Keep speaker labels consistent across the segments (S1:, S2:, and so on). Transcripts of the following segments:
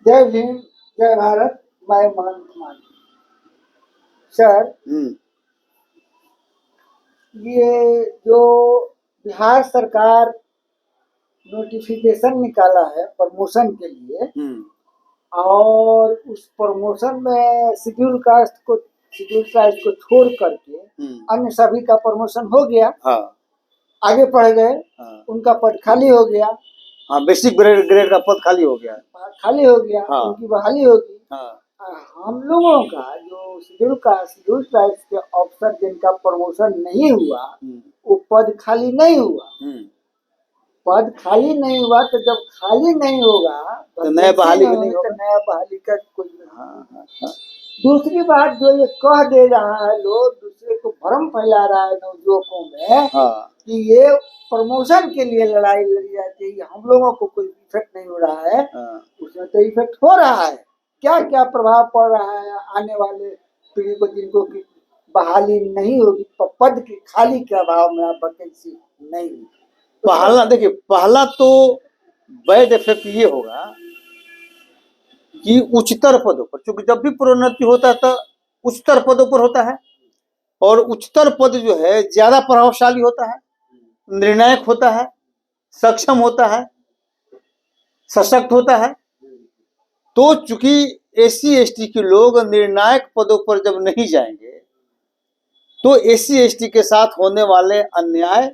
S1: जय भीम, जय भारत, मैं महंत मान। सर, ये जो बिहार सरकार नोटिफिकेशन निकाला है प्रमोशन के लिए, और उस प्रमोशन में शेड्यूल कास्ट को छोड़ करके अन्य सभी का प्रमोशन हो गया।
S2: हाँ।
S1: आगे पढ़ गए।
S2: हाँ।
S1: उनका पद खाली हो गया।
S2: हाँ, बेसिक ग्रेड का पद खाली हो गया।
S1: हाँ। उनकी बहाली होगी।
S2: हाँ।
S1: हम लोगों का जो शेड्यूल कास्ट के अफसर जिनका प्रमोशन नहीं हुआ, वो पद खाली नहीं हुआ। पद खाली नहीं हुआ तो जब खाली नहीं होगा
S2: तो नया बहाली नहीं होगा।
S1: तो नया बहाली का कोई नहीं। दूसरी बात जो ये कह दे रहा है, लोग दूसरे को भ्रम फैला रहा है नवयुवकों में कि ये प्रमोशन के लिए लड़ाई लड़ी जाती है, हम लोगों को कोई इफेक्ट नहीं हो रहा है। उसमें तो इफेक्ट हो रहा है। क्या क्या प्रभाव पड़ रहा है आने वाले पीढ़ी को, जिनको की बहाली नहीं होगी, पद की खाली के अभाव में वैकेंसी नहीं होगी।
S2: पहला देखिए, पहला तो बैड इफेक्ट ये होगा कि उच्चतर पदों पर, क्योंकि जब भी प्रोन्नति होता है तो उच्चतर पदों पर होता है, और उच्चतर पद जो है ज्यादा प्रभावशाली होता है, निर्णायक होता है, सक्षम होता है, सशक्त होता है। तो चूंकि एससी एसटी के लोग निर्णायक पदों पर जब नहीं जाएंगे तो एससी एसटी के साथ होने वाले अन्याय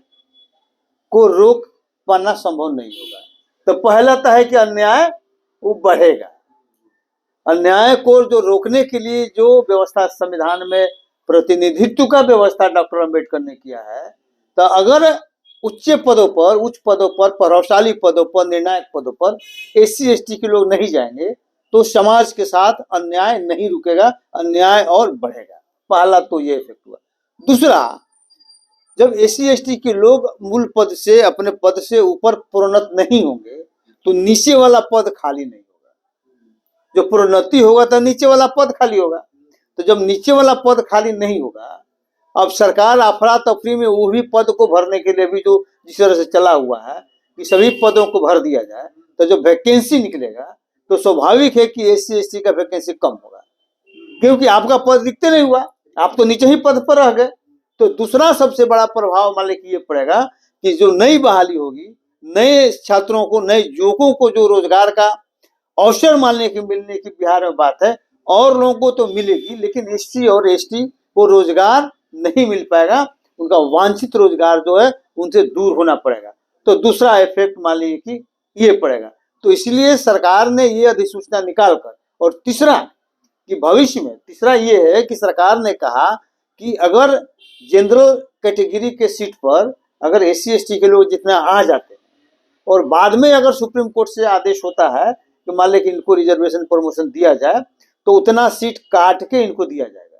S2: को रोक पाना संभव नहीं होगा। तो पहला तो है कि अन्याय वो बढ़ेगा। अन्याय को जो रोकने के लिए जो व्यवस्था संविधान में प्रतिनिधित्व का व्यवस्था डॉक्टर अंबेडकर ने किया है, तो अगर उच्च पदों पर, प्रभावशाली पदों पर, निर्णायक पदों पर एससी एसटी के लोग नहीं जाएंगे तो समाज के साथ अन्याय नहीं रुकेगा, अन्याय और बढ़ेगा। पहला तो ये इफेक्ट हुआ। दूसरा, जब एससी एसटी के लोग मूल पद से, अपने पद से ऊपर प्रोन्नत नहीं होंगे तो नीचे वाला पद खाली नहीं होगा। जो प्रोन्नति होगा तो नीचे वाला पद खाली होगा। तो जब नीचे वाला पद खाली नहीं होगा, अब सरकार अफरा तफरी में वो भी पद को भरने के लिए भी जो जिस तरह से चला हुआ है कि सभी पदों को भर दिया जाए, तो जो वैकेंसी निकलेगा तो स्वाभाविक है कि एससी एसटी का वैकेंसी कम होगा, क्योंकि आपका पद दिखते नहीं हुआ, आप तो नीचे ही पद पर रह गए। तो दूसरा सबसे बड़ा प्रभाव मान लीजिए ये पड़ेगा कि जो नई बहाली होगी, नए छात्रों को, नए युवकों को जो रोजगार का अवसर मिलने की बिहार में बात है, और लोगों को तो मिलेगी, लेकिन एससी और एसटी को रोजगार नहीं मिल पाएगा। उनका वांछित रोजगार जो है उनसे दूर होना पड़ेगा। तो दूसरा इफेक्ट मान लीजिए कि ये पड़ेगा। तो इसलिए सरकार ने ये अधिसूचना निकाल कर, और तीसरा कि भविष्य में, तीसरा ये है कि सरकार ने कहा कि अगर जनरल कैटेगरी के सीट पर अगर एससी एसटी के लोग जितना आ जाते हैं, और बाद में अगर सुप्रीम कोर्ट से आदेश होता है कि मान लें कि इनको रिजर्वेशन प्रमोशन दिया जाए, तो उतना सीट काट के इनको दिया जाएगा।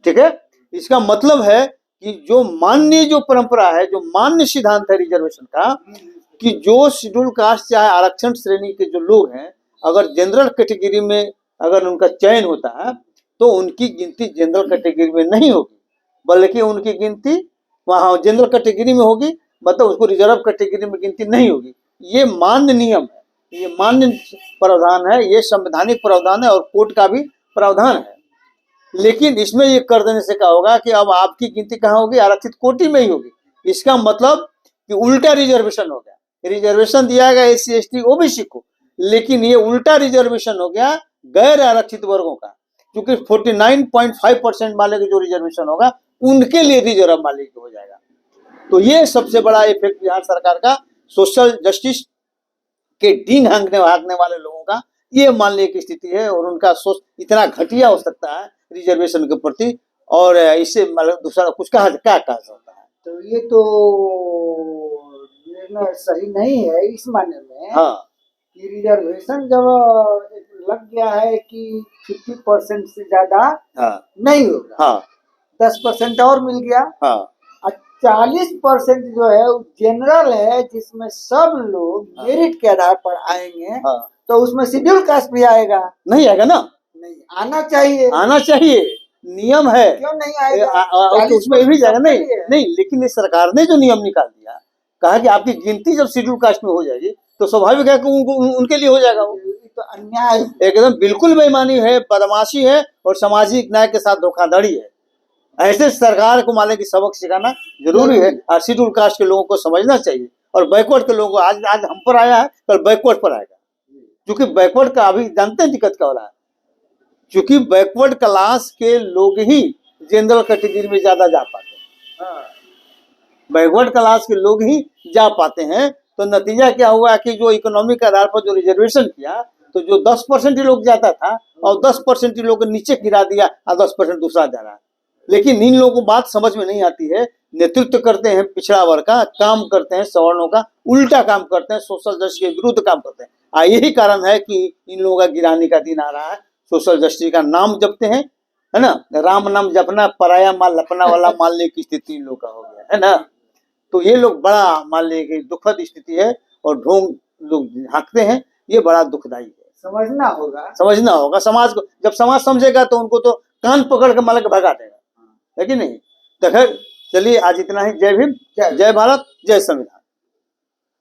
S2: ठीक है, इसका मतलब है कि जो परंपरा है, जो मान्य सिद्धांत है रिजर्वेशन का, कि जो शेड्यूल कास्ट चाहे आरक्षण श्रेणी के जो लोग हैं, अगर जनरल कैटेगरी में अगर उनका चयन होता है तो उनकी गिनती जनरल कैटेगरी में नहीं होगी, बल्कि उनकी गिनती वहां जनरल कैटेगरी में होगी, मतलब उसको रिजर्व कैटेगरी में गिनती नहीं होगी। ये मान्य नियम है, ये मान्य प्रावधान है, ये संवैधानिक प्रावधान है और कोर्ट का भी प्रावधान है। लेकिन इसमें ये कर देने से क्या होगा कि अब आपकी गिनती कहाँ होगी? आरक्षित कोटि में ही होगी। इसका मतलब कि उल्टा रिजर्वेशन हो गया। रिजर्वेशन दिया गया एससी एसटी ओबीसी को, लेकिन ये उल्टा रिजर्वेशन हो गया गैर आरक्षित वर्गों का, क्योंकि 49.5% वाले का जो रिजर्वेशन होगा उनके लिए रिजर्व मालिक हो जाएगा। तो ये सबसे बड़ा इफेक्ट बिहार सरकार का सोशल जस्टिस के डींग हाँकने वाले लोगों का ये मानने की स्थिति है, और उनका सोच इतना घटिया हो सकता है रिजर्वेशन के प्रति, और इससे मतलब दूसरा कुछ क्या कहा सकता है।
S1: तो ये तो निर्णय सही नहीं है इस मायने में।
S2: हाँ,
S1: कि रिजर्वेशन जब लग गया है कि 50% से ज्यादा नहीं होगा।
S2: हाँ,
S1: 10% और मिल गया।
S2: हाँ,
S1: 40% जो है वो जनरल है, जिसमें सब लोग मेरिट के आधार पर आएंगे। तो उसमें शेड्यूल कास्ट भी आएगा? नहीं
S2: आएगा ना।
S1: नहीं आना चाहिए,
S2: आना चाहिए, नियम है।
S1: क्यों नहीं आएगा?
S2: तो उसमें भी जाएगा। नहीं, लेकिन इस सरकार ने जो नियम निकाल दिया, कहा कि आपकी गिनती जब शेड्यूल कास्ट में हो जाएगी तो स्वाभाविक है कि उनके लिए हो जाएगा। वो
S1: तो अन्याय है।
S2: एकदम बिल्कुल बेईमानी है, बदमाशी है और सामाजिक न्याय के साथ धोखाधड़ी है। ऐसे सरकार को माने की सबक सिखाना जरूरी है और शेड्यूल कास्ट के लोगों को समझना चाहिए। और बैकवर्ड के लोगों को आज आज हम पर आया है, कल बैकवर्ड पर आएगा। क्योंकि बैकवर्ड का अभी जानते हैं दिक्कत क्या हो रहा है, क्योंकि बैकवर्ड क्लास के लोग ही जनरल कैटेगरी में ज्यादा जा पाते हैं। बैकवर्ड क्लास के लोग ही जा पाते हैं। तो नतीजा क्या हुआ कि जो इकोनॉमी के आधार पर जो रिजर्वेशन किया, तो जो 10% ही लोग जाता था और 10% ही लोग नीचे गिरा दिया और 10% दूसरा जा रहा है। लेकिन इन लोगों को बात समझ में नहीं आती है। नेतृत्व करते हैं पिछड़ा वर्ग का, काम करते हैं सवर्णों का, उल्टा काम करते हैं, सोशल जस्टिस के विरुद्ध काम करते हैं। यही कारण है कि इन लोगों का गिराने का दिन आ रहा है। सोशल जस्टिस का नाम जपते हैं, है ना, राम नाम जपना पराया माल लपना वाला मानने की स्थिति इन लोग का हो गया है ना। तो ये लोग बड़ा मान लीजिए कि दुखद स्थिति है और ढोंग लोग हाँकते हैं, ये बड़ा दुखदायी है।
S1: समझना होगा
S2: समाज को। जब समाज समझेगा तो उनको तो कान पकड़ के मालक भगा देगा, है कि नहीं। तो खैर चलिए आज इतना ही। जय भीम, जय भारत, जय संविधान।